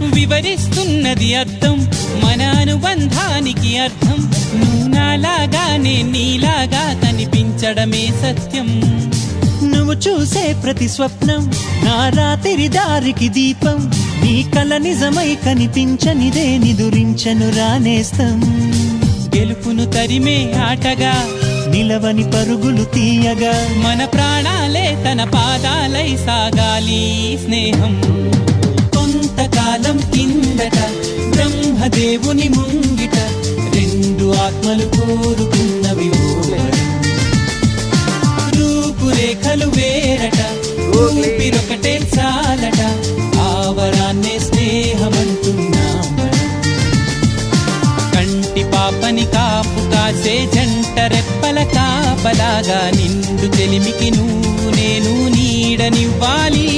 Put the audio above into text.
వివరిస్తున్నది అర్థం మన అనుబంధానికి అర్థం. నువ్వు నాలాగానే నీలాగా కనిపించడమే సత్యం. నువ్వు చూసే ప్రతి స్వప్నం నా రాత్రి దారికి దీపం. నీ కల నిజమై కనిపించనిదే నిదురించను రానేస్తం. గెలుపును తరిమే ఆటగా నిలవని పరుగులు తీయగా మన ప్రాణాలే తన పాదాలై సాగాలి స్నేహం. కొంతకాలం కిందట బ్రహ్మదేవుని ముంగిట రెండు ఆత్మలు కోరుకున్నవి రూపురేఖలు వేరట ఊపిరొకటే చాలట. ఆవరాన్నే స్నేహమంటున్నాం. కంటి పాపని కాపు కాసే జంట రెప్పల కాపలాగా నిండు తెలిమికి నువ్వు నేను నీడనివ్వాలి.